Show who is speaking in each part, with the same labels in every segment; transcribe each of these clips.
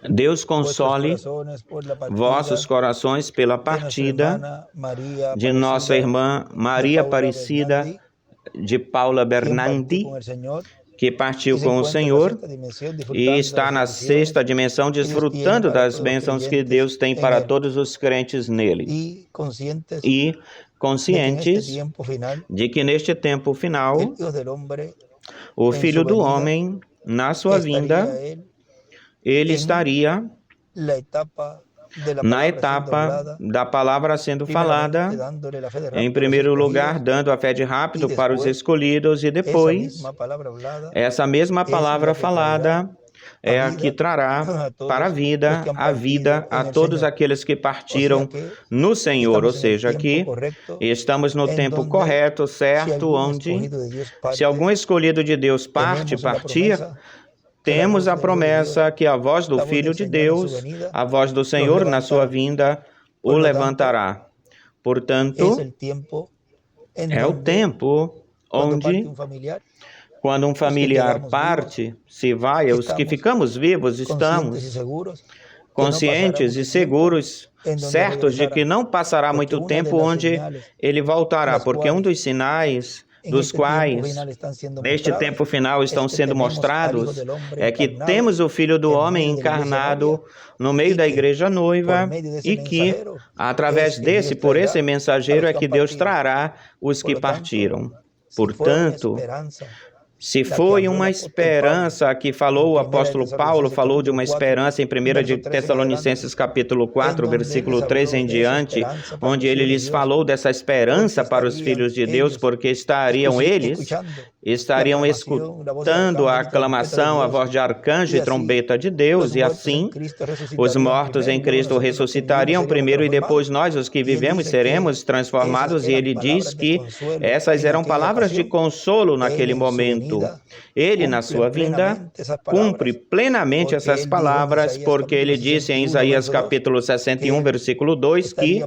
Speaker 1: Deus console vossos corações pela partida de nossa irmã Maria Aparecida de Paula Bernandi, que partiu com o Senhor e está na sexta dimensão desfrutando das bênçãos que Deus tem para todos os crentes nele. E conscientes de que neste tempo final, o Filho do Homem, na sua vinda, ele estaria na etapa da palavra sendo falada, em primeiro lugar, dando a fé de rápido para os escolhidos, e depois, essa mesma palavra falada é a que trará para a vida a todos aqueles que partiram no Senhor, ou seja, que estamos no tempo correto, certo, onde, se algum escolhido de Deus partir, temos a promessa que a voz do Filho de Deus, a voz do Senhor na sua vinda, o levantará. Portanto, é o tempo onde, quando um familiar parte, se vai, os que ficamos vivos estamos conscientes e seguros, certos de que não passará muito tempo onde ele voltará, porque um dos sinais dos quais, neste tempo final, estão sendo mostrados, é que temos o Filho do Homem encarnado no meio da igreja noiva e que, através desse, por esse mensageiro, é que Deus trará os que partiram. Portanto, se foi uma esperança que falou o apóstolo Paulo, falou de uma esperança em 1 de Tessalonicenses capítulo 4, versículo 3 em diante, onde ele lhes falou dessa esperança para os filhos de Deus, porque estariam escutando a aclamação, a voz de arcanjo e trombeta de Deus, e assim os mortos em Cristo ressuscitariam primeiro e depois nós, os que vivemos, seremos transformados, e ele diz que essas eram palavras de consolo naquele momento. Ele, na sua vinda, cumpre plenamente essas palavras, porque ele disse em Isaías capítulo 61, versículo 2, que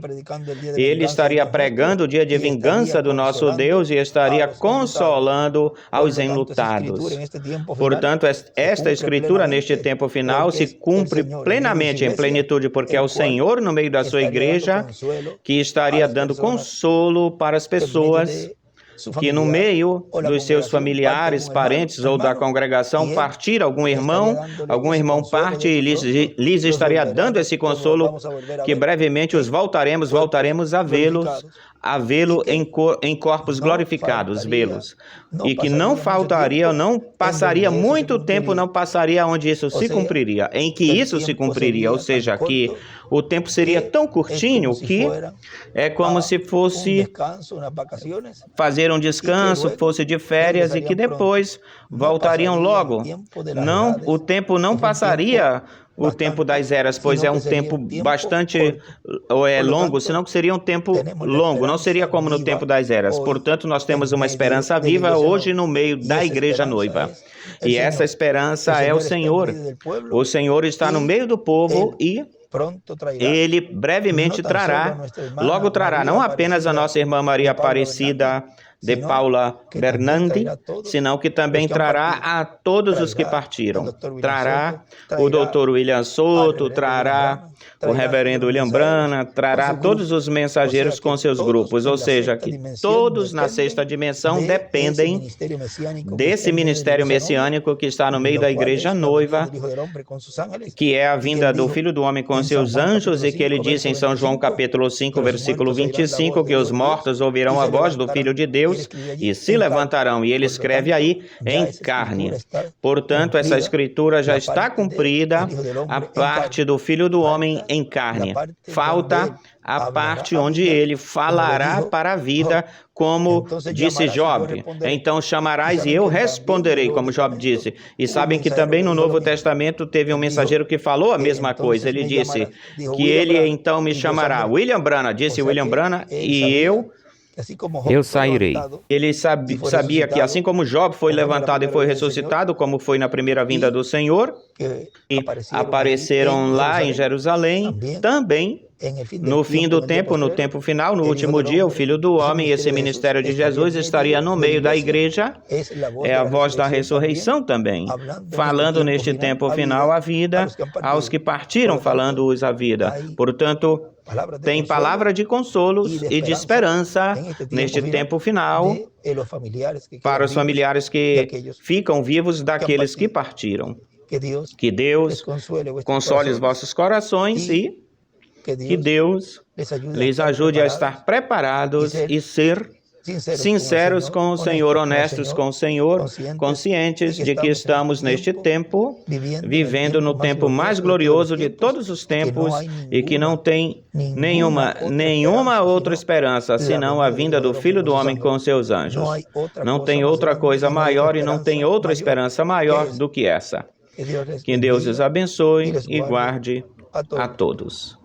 Speaker 1: ele estaria pregando o dia de vingança do nosso Deus e estaria consolando aos enlutados. Portanto, esta escritura neste tempo final se cumpre plenamente, em plenitude, porque é o Senhor no meio da sua igreja que estaria dando consolo para as pessoas que no meio dos seus familiares, parentes ou da congregação partir algum irmão parte e lhes estaria dando esse consolo, que brevemente os voltaremos a vê-lo em corpos glorificados, vê-los. E que não faltaria, não passaria muito tempo, não passaria onde isso se cumpriria, em que isso se cumpriria, ou seja, que o tempo seria tão curtinho que é como se fosse fazer um descanso, fosse de férias e que depois voltariam logo. Não, o tempo não passaria o tempo das eras, pois é um tempo bastante longo, senão que seria um tempo longo, não seria como no tempo das eras. Portanto, nós temos uma esperança viva hoje no meio da igreja noiva. E essa esperança é o Senhor. O Senhor está no meio do povo e ele brevemente trará, logo trará, não apenas a nossa irmã Maria Aparecida de Paula Bernandi, senão que também trará a todos os que partiram. Trará o Dr. William Soto, trará o reverendo William Branham, trará todos os mensageiros com seus grupos, ou seja, que todos na sexta dimensão dependem desse ministério messiânico que está no meio da igreja noiva, que é a vinda do Filho do Homem com seus anjos, e que ele disse em São João capítulo 5, versículo 25, que os mortos ouvirão a voz do Filho de Deus e se levantarão, e ele escreve aí, em carne. Portanto, essa escritura já está cumprida, a parte do Filho do Homem em carne. Falta a parte onde ele falará para a vida, como disse Job. Então chamarás e eu responderei, como Job disse. E sabem que também no Novo Testamento teve um mensageiro que falou a mesma coisa. Ele disse que ele então me chamará. William Branham, disse William Branham, e eu Eu sairei. Ele sabia que assim como Job foi levantado e foi ressuscitado, como foi na primeira vinda do Senhor, e apareceram lá em Jerusalém, também no fim do tempo, no tempo final, no último dia, o Filho do Homem, esse ministério de Jesus estaria no meio da igreja. É a voz da ressurreição também, falando neste tempo final a vida aos que partiram, falando-os a vida. Portanto, tem palavra de consolo e de esperança neste tempo final para os familiares que ficam vivos daqueles que partiram. Que Deus console os vossos corações e que Deus lhes ajude a estar preparados e ser sinceros com o Senhor, honestos com o Senhor, conscientes de que estamos neste tempo, vivendo no tempo mais glorioso de todos os tempos e que não tem nenhuma outra esperança senão a vinda do Filho do Homem com seus anjos. Não tem outra coisa maior e não tem outra esperança maior do que essa. Que Deus os abençoe e guarde a todos.